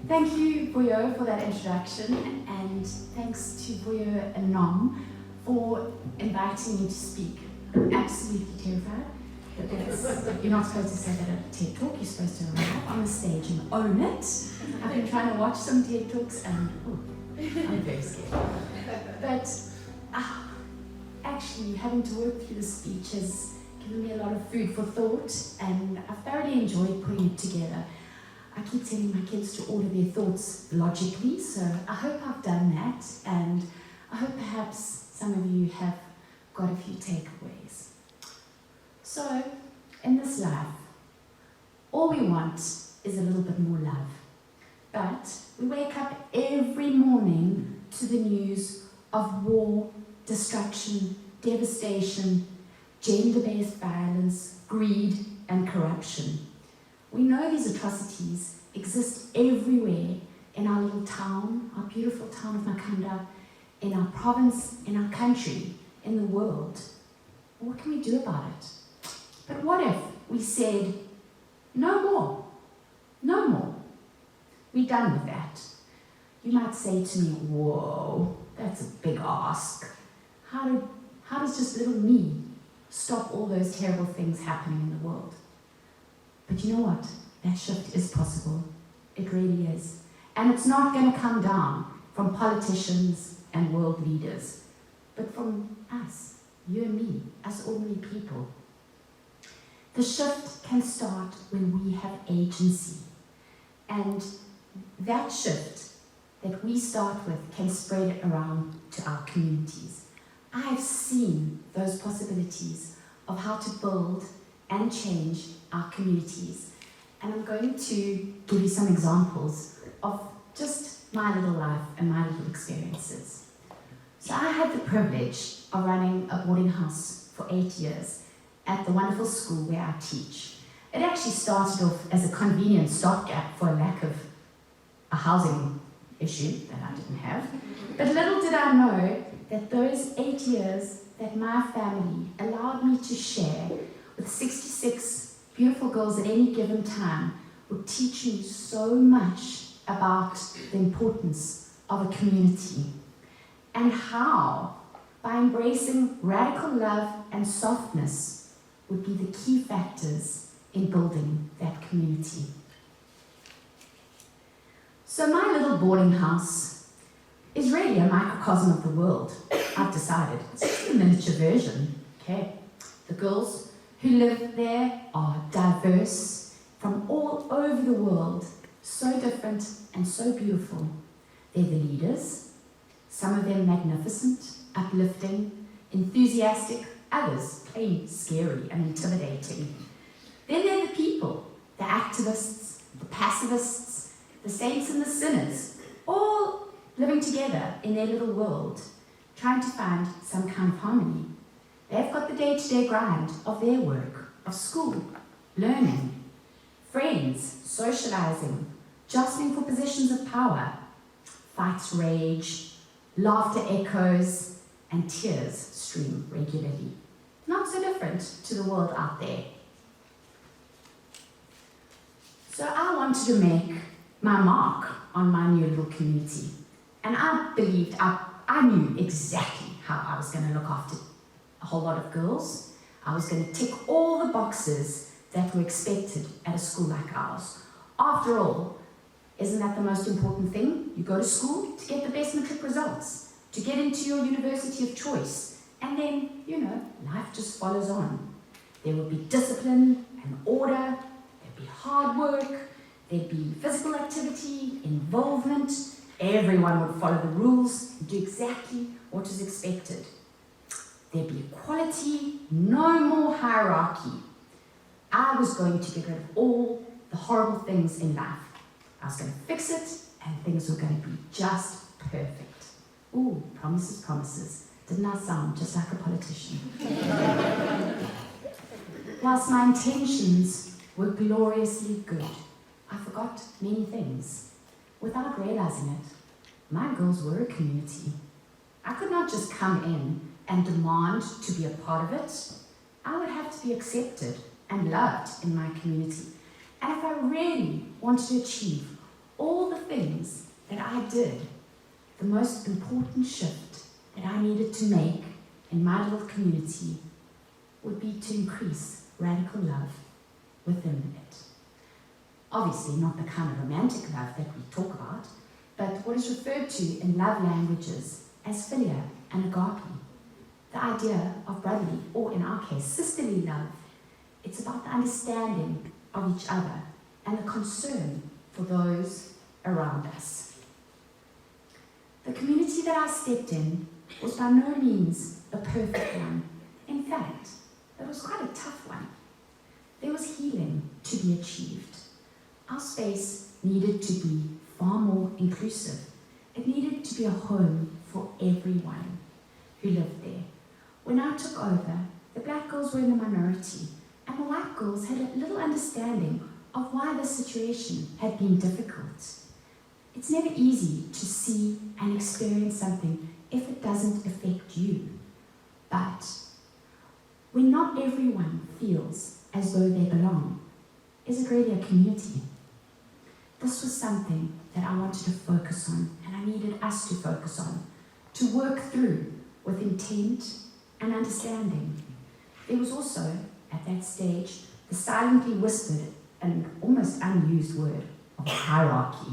Thank you, Vuyo, for that introduction, and thanks to Vuyo and Nom for inviting me to speak. I'm absolutely terrified, but you're not supposed to say that at a TED Talk. You're supposed to arrive on the stage and own it. I've been trying to watch some TED Talks, and I'm very scared. But actually, having to work through the speech has given me a lot of food for thought, and I've thoroughly enjoyed putting it together. I keep telling my kids to order their thoughts logically, so I hope I've done that, and I hope perhaps some of you have got a few takeaways. So, in this life, all we want is a little bit more love. But we wake up every morning to the news of war, destruction, devastation, gender-based violence, greed, and corruption. We know these atrocities exist everywhere in our little town, our beautiful town of Makhanda, in our province, in our country, in the world. What can we do about it? But what if we said, no more, no more? We're done with that. You might say to me, whoa, that's a big ask. How does just little me stop all those terrible things happening in the world? But you know what? That shift is possible. It really is. And it's not going to come down from politicians and world leaders, but from us, you and me, us ordinary people. The shift can start when we have agency. And that shift that we start with can spread around to our communities. I have seen those possibilities of how to build and change our communities. And I'm going to give you some examples of just my little life and my little experiences. So I had the privilege of running a boarding house for 8 years at the wonderful school where I teach. It actually started off as a convenient stopgap for a lack of a housing issue that I didn't have. But little did I know that those 8 years that my family allowed me to share with 66 beautiful girls at any given time would teach me so much about the importance of a community and how, by embracing radical love and softness, would be the key factors in building that community. So my little boarding house is really a microcosm of the world. I've decided it's just a miniature version, okay? The girls who live there are diverse from all over the world, so different and so beautiful. They're the leaders, some of them magnificent, uplifting, enthusiastic, others plain scary and intimidating. Then there are the people, the activists, the pacifists, the saints and the sinners, all living together in their little world, trying to find some kind of harmony. They've got the day-to-day grind of their work, of school, learning, friends, socializing, jostling for positions of power. Fights rage, laughter echoes, and tears stream regularly. Not so different to the world out there. So I wanted to make my mark on my new little community. And I believed, I knew exactly how I was going to look after a whole lot of girls. I was going to tick all the boxes that were expected at a school like ours. After all, isn't that the most important thing? You go to school to get the best matric results, to get into your university of choice, and then, life just follows on. There will be discipline and order, there'd be hard work, there'd be physical activity, involvement. Everyone would follow the rules and do exactly what is expected. There'd be equality, no more hierarchy. I was going to get rid of all the horrible things in life. I was going to fix it, and things were going to be just perfect. Ooh, promises, promises. Didn't I sound just like a politician? Whilst my intentions were gloriously good, I forgot many things. Without realizing it, my girls were a community. I could not just come in and demand to be a part of it. I would have to be accepted and loved in my community. And if I really wanted to achieve all the things that I did, the most important shift that I needed to make in my little community would be to increase radical love within it. Obviously not the kind of romantic love that we talk about, but what is referred to in love languages as philia and agape. The idea of brotherly, or in our case, sisterly love. It's about the understanding of each other and the concern for those around us. The community that I stepped in was by no means a perfect one. In fact, it was quite a tough one. There was healing to be achieved. Our space needed to be far more inclusive. It needed to be a home for everyone who lived there. When I took over, the black girls were in the minority, and the white girls had a little understanding of why the situation had been difficult. It's never easy to see and experience something if it doesn't affect you. But when not everyone feels as though they belong, is it really a community? This was something that I wanted to focus on, and I needed us to focus on, to work through with intent and understanding. There was also, at that stage, the silently whispered and almost unused word of hierarchy.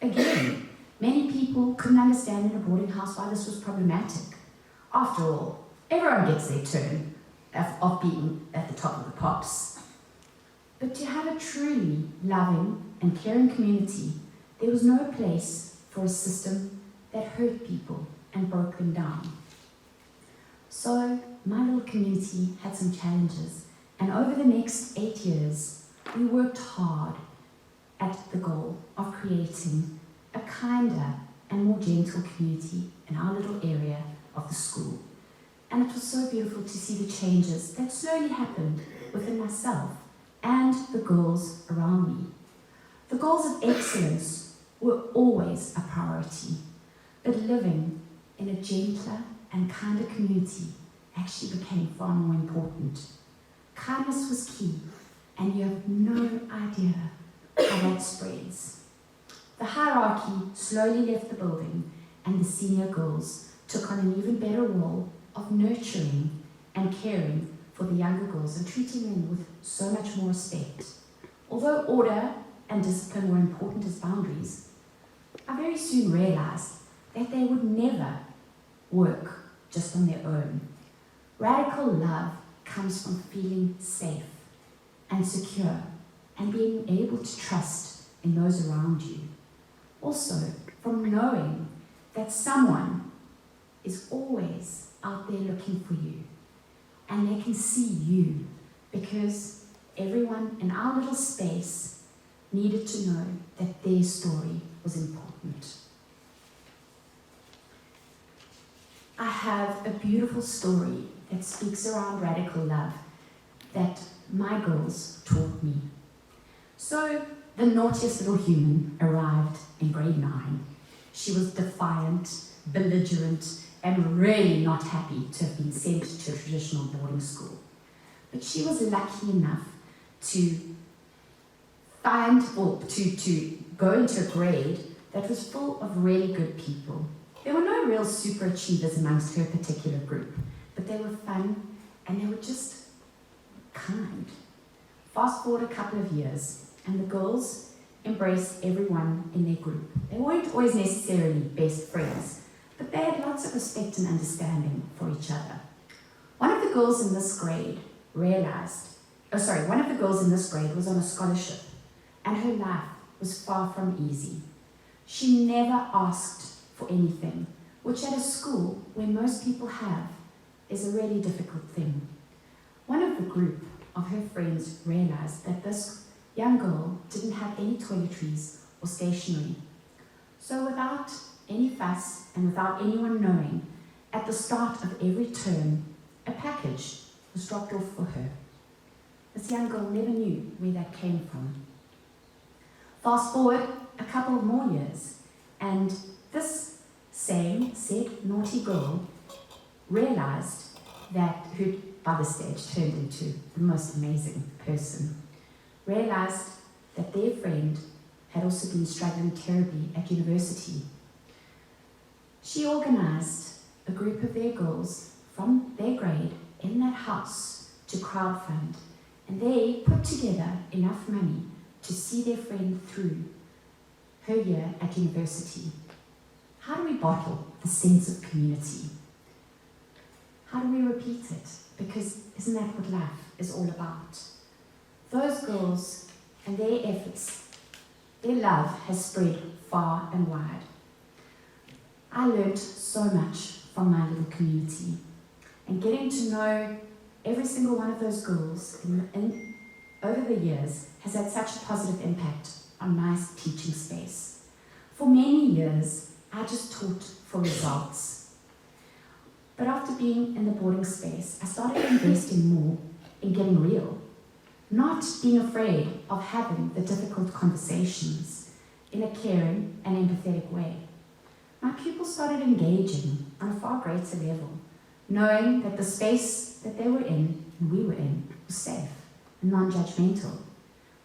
Again, many people couldn't understand in a boarding house why this was problematic. After all, everyone gets their turn of being at the top of the pops. But to have a truly loving and caring community, there was no place for a system that hurt people and broke them down. So my little community had some challenges, and over the next 8 years, we worked hard at the goal of creating a kinder and more gentle community in our little area of the school. And it was so beautiful to see the changes that slowly happened within myself and the girls around me. The goals of excellence were always a priority, but living in a gentler and kinder community actually became far more important. Kindness was key, and you have no idea how that spreads. The hierarchy slowly left the building, and the senior girls took on an even better role of nurturing and caring for the younger girls and treating them with so much more respect. Although order and discipline were important as boundaries, I very soon realized that they would never work just on their own. Radical love comes from feeling safe and secure and being able to trust in those around you. Also, from knowing that someone is always out there looking for you and they can see you, because everyone in our little space needed to know that their story was important. I have a beautiful story that speaks around radical love that my girls taught me. So the naughtiest little human arrived in grade 9. She was defiant, belligerent, and really not happy to have been sent to a traditional boarding school. But she was lucky enough to to go into a grade that was full of really good people. There were no real super achievers amongst her particular group, but they were fun and they were just kind. Fast forward a couple of years, and the girls embraced everyone in their group. They weren't always necessarily best friends, but they had lots of respect and understanding for each other. One of the girls in this grade was on a scholarship, and her life was far from easy. She never asked for anything, which at a school where most people have is a really difficult thing. One of the group of her friends realized that this young girl didn't have any toiletries or stationery. So without any fuss and without anyone knowing, at the start of every term, a package was dropped off for her. This young girl never knew where that came from. Fast forward a couple more years, and this same said naughty girl realized that, who by this stage turned into the most amazing person, realized that their friend had also been struggling terribly at university. She organised a group of their girls from their grade in that house to crowdfund, and they put together enough money to see their friend through her year at university. How do we bottle the sense of community? How do we repeat it? Because isn't that what life is all about? Those girls and their efforts, their love has spread far and wide. I learned so much from my little community, and getting to know every single one of those girls over the years has had such a positive impact on my teaching space. For many years, I just taught for results. But after being in the boarding space, I started investing more in getting real, not being afraid of having the difficult conversations in a caring and empathetic way. My pupils started engaging on a far greater level, knowing that the space that they were in and we were in was safe and non-judgmental.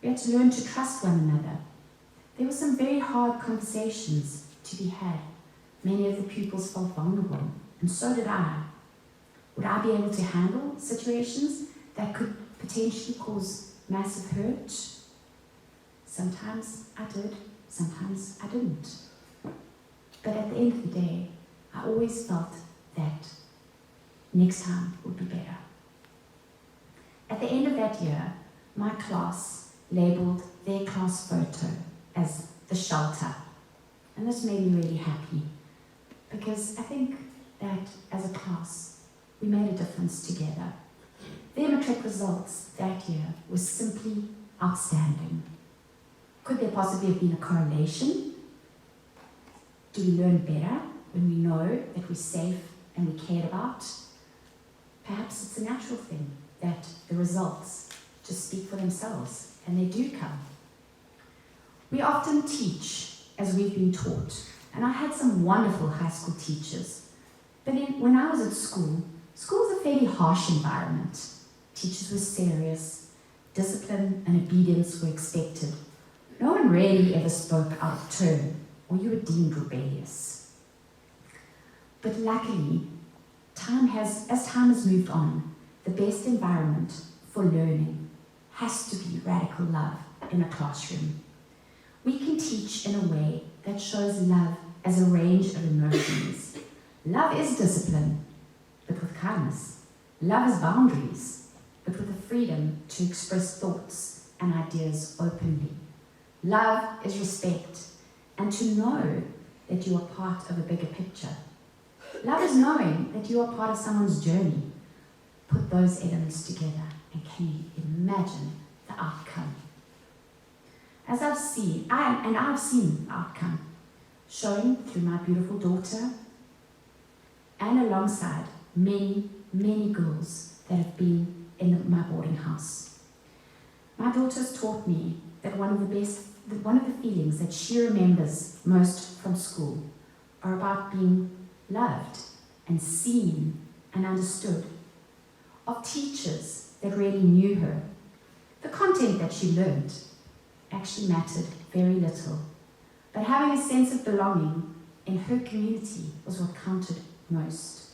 We had to learn to trust one another. There were some very hard conversations to be had. Many of the pupils felt vulnerable, and so did I. Would I be able to handle situations that could potentially cause massive hurt? Sometimes I did, sometimes I didn't. But at the end of the day, I always felt that next time would be better. At the end of that year, my class labelled their class photo as the shelter. And this made me really happy, because I think that as a class, we made a difference together. Their matric results that year were simply outstanding. Could there possibly have been a correlation? Do we learn better when we know that we're safe and we're cared about? Perhaps it's a natural thing that the results just speak for themselves, and they do come. We often teach as we've been taught, and I had some wonderful high school teachers. But then when I was at school was a fairly harsh environment. Teachers were serious, discipline and obedience were expected. No one really ever spoke out of turn, or you were deemed rebellious. But luckily, as time has moved on, the best environment for learning has to be radical love in a classroom. We can teach in a way that shows love as a range of emotions. Love is discipline, but with kindness. Love is boundaries, but with the freedom to express thoughts and ideas openly. Love is respect, and to know that you are part of a bigger picture. Love is knowing that you are part of someone's journey. Put those elements together, and can you imagine the outcome? As I've seen the outcome showing through my beautiful daughter, and alongside many, many girls that have been in my boarding house. My daughter's taught me that one of the feelings that she remembers most from school are about being loved and seen and understood, of teachers that really knew her. The content that she learned actually mattered very little, but having a sense of belonging in her community was what counted most.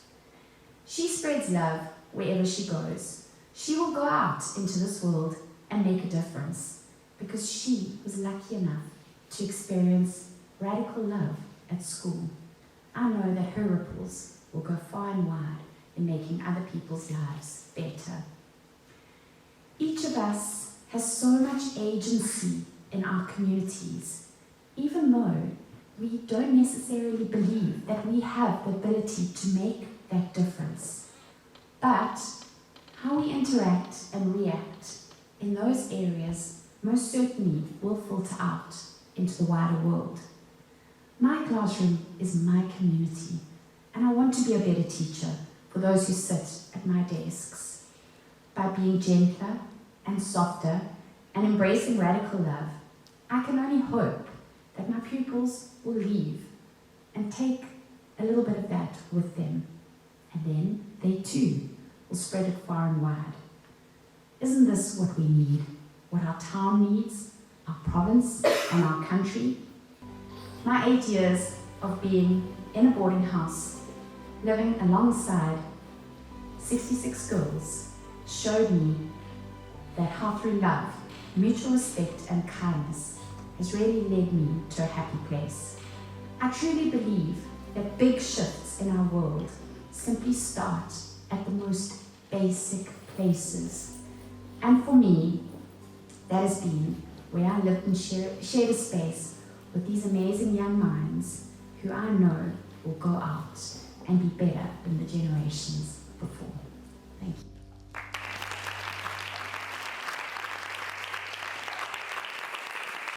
She spreads love wherever she goes. She will go out into this world and make a difference, because she was lucky enough to experience radical love at school. I know that her ripples will go far and wide in making other people's lives better. Each of us has so much agency in our communities, even though we don't necessarily believe that we have the ability to make that difference. But how we interact and react in those areas most certainly will filter out into the wider world. My classroom is my community, and I want to be a better teacher for those who sit at my desks. By being gentler and softer and embracing radical love, I can only hope that my pupils will leave and take a little bit of that with them, and then they too will spread it far and wide. Isn't this what we need? What our town needs? our province, and our country. My 8 years of being in a boarding house, living alongside 66 girls, showed me that how through love, mutual respect and kindness has really led me to a happy place. I truly believe that big shifts in our world simply start at the most basic places. And for me, that has been where I lived and shared a space with these amazing young minds who I know will go out and be better than the generations before.